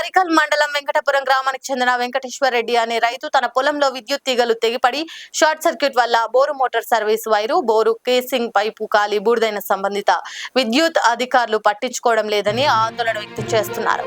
మరికల్ మండలం వెంకటపురం గ్రామానికి చెందిన వెంకటేశ్వర్ రెడ్డి అనే రైతు తన పొలంలో విద్యుత్ తీగలు తెగిపడి షార్ట్ సర్క్యూట్ వల్ల bore motor service wire bore casing pipe కాలి బూడిదైన సంబంధిత విద్యుత్ అధికారులు పట్టించుకోవడం లేదని ఆందోళన వ్యక్తం చేస్తున్నారు.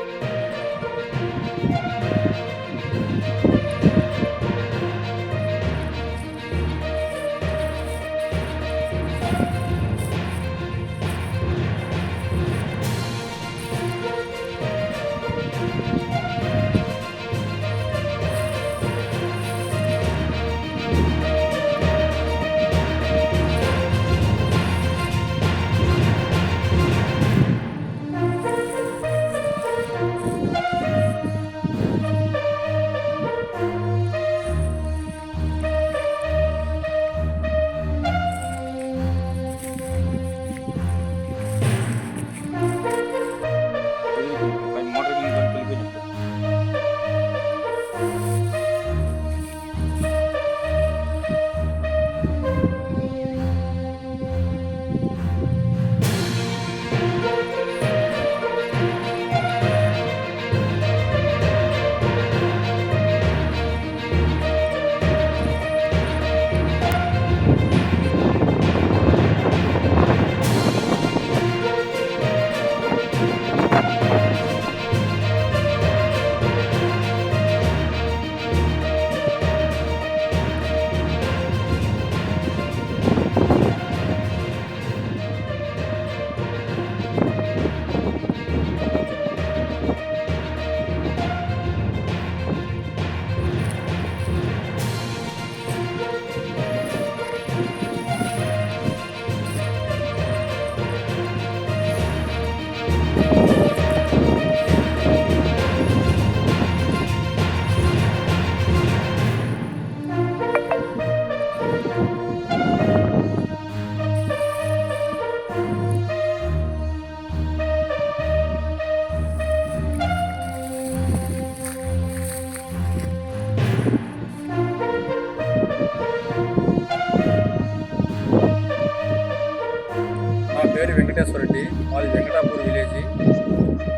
పేరు వెంకటేశ్వర రెడ్డి, మాది వెంకటాపూర్ విలేజ్,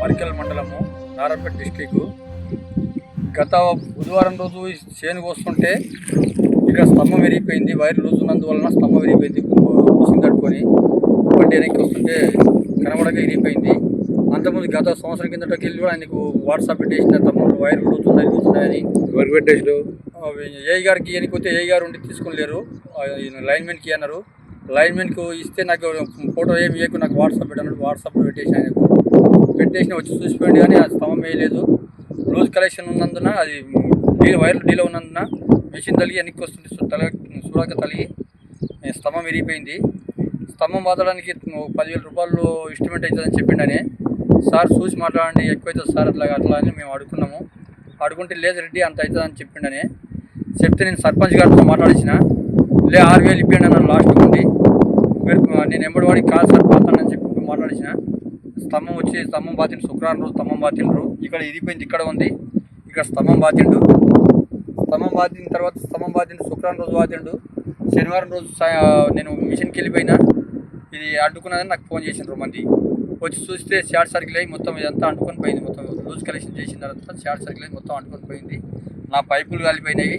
మరికల్ మండలము, నారాయణపేట డిస్టిక్. గత బుధవారం రోజు చేనుకు వస్తుంటే ఇక్కడ స్తంభం విరిగిపోయింది. వైర్ లూజ్ ఉన్నందువలన స్తంభం విరిగిపోయింది. మిషన్ తట్టుకొని బండి వెనక్కి వస్తుంటే కనబడక విరిగిపోయింది. అంతకుముందు గత సంవత్సరం కిందటకి వెళ్ళి కూడా ఆయనకు వాట్సాప్ పెట్టేసిన తమ్ముడు వైర్ లూజ్ ఉన్నాయని ఎవరు పెట్టేసారు. ఏఐ గారికి ఎనికొస్తే ఏఐ గారు ఉండి తీసుకొని లేరు, లైన్మెన్కి అన్నారు. లైన్మెన్కు ఇస్తే నాకు ఫోటో ఏమి ఇవ్వకు, నాకు వాట్సాప్ పెట్టాను. వాట్సాప్లో పెట్టేసిన ఆయనకు పెట్టేసిన వచ్చి చూసిపోయింది, కానీ అది స్తంభం వేయలేదు. లూజ్ కలెక్షన్ ఉన్నందున అది వైర్లు డీలో ఉన్నందున మిషన్ తలిగి వెనక్కి వస్తుంది. చూడక తలిగి స్తంభం విరిగిపోయింది. స్తంభం బాధడానికి 10,000 రూపాయలు ఎస్టిమేట్ అవుతుందని చెప్పిండని. సార్ చూసి మాట్లాడండి, ఎక్కువైతుంది సార్ అట్లా అని మేము అడుగుకున్నాము. అడుగుంటే లేదు రెడ్డి అంత అవుతుందని చెప్పిండని చెప్తే నేను సర్పంచ్ గారితో మాట్లాడించిన. 6,000 ఇప్పిండి నన్ను లాస్ట్కి ఉంది. నేను ఎంబడివాడికి కాదు సార్ పోతానని చెప్పి మాట్లాడించిన. స్తంభం బాతిండు. శుక్రవారం రోజు స్తంభం బాతిండ్రు. ఇక్కడ ఇరిగిపోయింది, ఇక్కడ ఉంది. ఇక్కడ స్తంభం బాతిండు. స్తంభం బాతిన తర్వాత శుక్రవారం రోజు బాతిండు. శనివారం రోజు నేను మిషన్కి వెళ్ళిపోయినా, ఇది అడ్డుకున్నదని నాకు ఫోన్ చేసినారు మంది. వచ్చి చూస్తే షార్ట్ సర్క్యూట్ అయ్యి మొత్తం ఇదంతా అంటుకొని పోయింది. మొత్తం లూజ్ కలెక్షన్ చేసిన తర్వాత షార్ట్ సర్క్యూట్ అయ్యి మొత్తం అంటుకొని పోయింది. నా పైపులు కాలిపోయినాయి,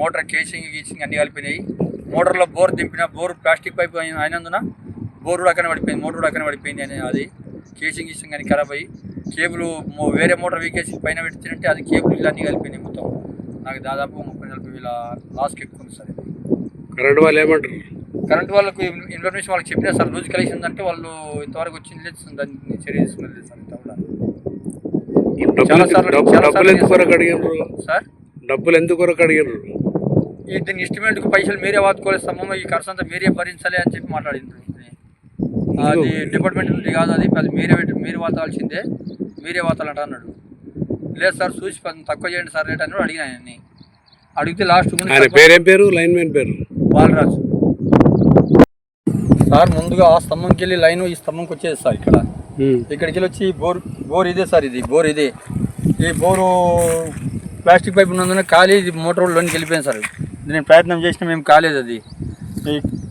మోటార్ గీసింగ్ అన్నీ కాలిపోయినాయి. మోటార్లో బోర్ దింపిన, బోర్ ప్లాస్టిక్ పైపు అయినందున బోర్ కూడా అక్కనే పడిపోయింది, మోటార్ కూడా అక్కనే పడిపోయింది. అని అది కేసింగ్ అని ఖరాబ్ అయ్యి కేబుల్ వేరే మోటార్ వీకేసి పైన పెడితేనంటే అది కేబుల్ ఇలా అన్నీ కలిపినాయి. మొత్తం నాకు దాదాపు 30,000 లాస్కి ఎక్కువ ఉంది సార్. కరెంట్ వాళ్ళు ఏమంటారు? కరెంట్ వాళ్ళకు ఇన్ఫర్మేషన్ వాళ్ళకి చెప్పినా సార్, లూజ్ కలెక్షన్ అంటే వాళ్ళు ఇంతవరకు వచ్చింది లేదు, దాన్ని చర్య తీసుకున్నది లేదు సార్. ఇంత కూడా డబ్బులు ఎందుకు అడిగారు? దీన్ని ఎస్టిమేట్కి పైసలు మీరే వాడుకోవాలి, స్తంభం ఈ ఖర్చు అంతా మీరే భరించాలి అని చెప్పి మాట్లాడింది. అది డిపార్ట్మెంట్ నుండి కాదు, అది మీరే వాతాల్సిందే, మీరే వాతాలంట అన్నాడు. లేదు సార్ చూసి తక్కువ చేయండి సార్ రేట్ అని అడిగిన ఆయన్ని. అడిగితే లాస్ట్ పేరు లైన్మెన్ పేరు బాలరాజు సార్. ముందుగా ఆ స్తంభంకి వెళ్ళి లైన్ ఈ స్తంభంకి వచ్చేది సార్. ఇక్కడికి వెళ్ళి వచ్చి బోర్ ఇదే సార్, ఇది బోర్ ఇదే. ఈ బోరు ప్లాస్టిక్ పైప్ ఉన్నందున ఖాళీ మోటార్ లోనికి వెళ్ళిపోయింది సార్. నేను ప్రయత్నం చేసినా మేము కాలేదు. అది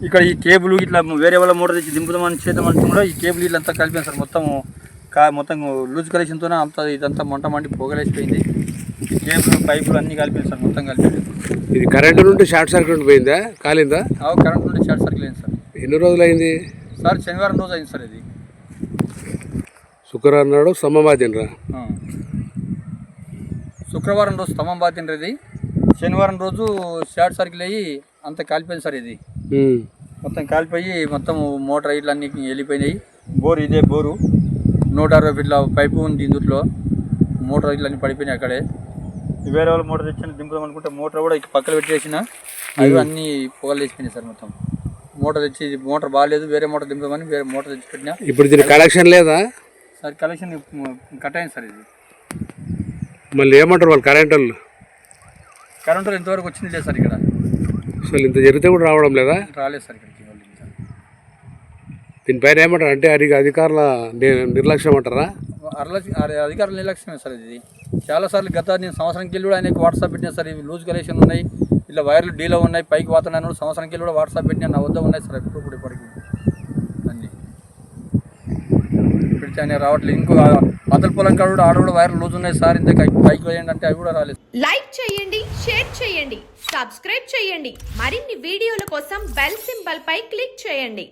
ఇక్కడ ఈ కేబుల్ ఇట్లా వేరే వాళ్ళ మోటార్ తెచ్చి దింపుదామని చేద్దామంటే కూడా ఈ కేబుల్ ఇట్లా అంతా కలిపాను సార్. మొత్తం మొత్తం లూజ్ కలెక్షన్తోనే అంతా ఇదంతా మంట మండి పొగలేసిపోయింది. కేబుల్ పైపులు అన్నీ కలిపింది సార్, మొత్తం కలిపింది. ఇది కరెంటు నుండి షార్ట్ సర్క్యూట్ పోయిందా, కాలిందా? కరెంట్ నుండి షార్ట్ సర్క్యూట్ అయింది సార్. ఎన్ని రోజులు అయింది సార్? శనివారం రోజు అయింది సార్. ఇది శుక్రవారం నాడు స్తంభం బాతిండ్రా? శుక్రవారం రోజు స్తంభం బాతిండ్రు. ఇది శనివారం రోజు షార్ట్ సర్క్యూట్ అయ్యి అంత కాలిపోయింది సార్. ఇది మొత్తం కాలిపోయి మొత్తం మోటార్ ఇట్లా అన్నీ వెళ్ళిపోయినాయి. బోరు ఇదే బోరు 160 ఫీట్ల పైపు ఉంది ఇందులో. మోటార్ ఇట్లా అన్నీ పడిపోయినాయి అక్కడే. వేరే వాళ్ళు మోటార్ తెచ్చి దింపుదాం అనుకుంటే మోటార్ కూడా పక్కన పెట్టేసిన అవి అన్నీ పొగలు వేసిపోయినాయి సార్. మొత్తం మోటార్ తెచ్చి మోటార్ బాగాలేదు, వేరే మోటార్ దింపుదామని వేరే మోటార్ తెచ్చి పెట్టినా. ఇప్పుడు దీని కలెక్షన్ లేదా సార్? కలెక్షన్ కట్ అయింది సార్. ఇది మళ్ళీ ఏమంటారు వాళ్ళు కరెంట్ వాళ్ళు? కరెంట్ వాళ్ళు ఇంతవరకు వచ్చింది లేదు సార్. ఇక్కడ అసలు ఇంత జరిగితే కూడా రావడం లేదా? రాలేదు సార్ ఇక్కడికి. దీనిపైన ఏమంటారు అంటే అధికారుల నిర్లక్ష్యం అంటారా? అధికారుల నిర్లక్ష్యమే సార్. ఇది చాలాసార్లు నేను సంవత్సరానికి వెళ్ళి కూడా ఆయనకి వాట్సాప్ పెట్టినా సార్. ఇవి లూజ్ కలెక్షన్ ఉన్నాయి, ఇలా వైర్లు డీలో ఉన్నాయి, పైకి పోతున్నాను. సంవత్సరానికి వెళ్ళి కూడా వాట్సాప్ పెట్టినా నా వద్ద ఉన్నాయి సార్. ఇప్పుడు ఇప్పటికి అన్నీ పెడితే ఆయన రావట్లేదు. ఇంకో అతల పొలం కాడ కూడా ఆడ కూడా వైర్లు లూజ్ ఉన్నాయి సార్, ఇంత పైకి వేయండి అంటే అవి కూడా రాలేదు. లైక్ చేయండి, షేర్ చేయండి, సబ్స్క్రైబ్ చేయండి. మరిన్ని వీడియోల కోసం బెల్ సింబల్ పై క్లిక్ చేయండి.